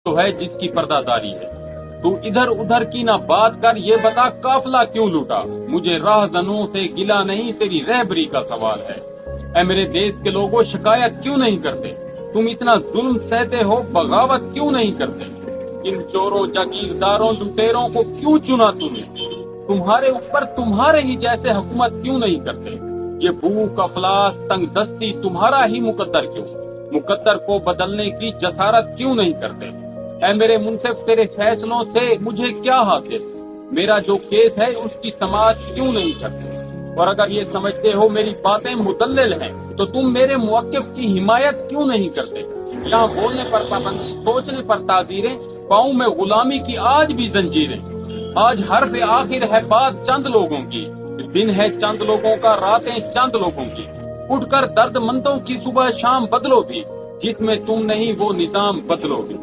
تو ہے جس کی پردہ داری ہے۔ تو ادھر ادھر کی نہ بات کر، یہ بتا قافلہ کیوں لوٹا؟ مجھے راہ زنوں سے گلہ نہیں، تیری رہبری کا سوال ہے۔ اے میرے دیس کے لوگوں، شکایت کیوں نہیں کرتے؟ تم اتنا ظلم سہتے ہو، بغاوت کیوں نہیں کرتے؟ ان چوروں، جاگیرداروں، لٹیروں کو کیوں چنا تم نے؟ تمہارے اوپر تمہارے ہی جیسے حکومت کیوں نہیں کرتے؟ یہ بھوک، افلاس، تنگ دستی تمہارا ہی مقدر کیوں؟ مقدر کو بدلنے کی جسارت کیوں نہیں کرتے؟ اے میرے منصف، تیرے فیصلوں سے مجھے کیا حاصل؟ میرا جو کیس ہے اس کی سماعت کیوں نہیں کرتے؟ اور اگر یہ سمجھتے ہو میری باتیں مدلل ہیں تو تم میرے موقف کی حمایت کیوں نہیں کرتے؟ یہاں بولنے پر پابندی، سوچنے پر تعزیریں، پاؤں میں غلامی کی آج بھی زنجیریں۔ آج حرف آخر ہے بات چند لوگوں کی، دن ہے چند لوگوں کا، راتیں چند لوگوں کی۔ اٹھ کر درد مندوں کی صبح شام بدلو بھی، جس میں تم نہیں وہ نظام بدلو بھی۔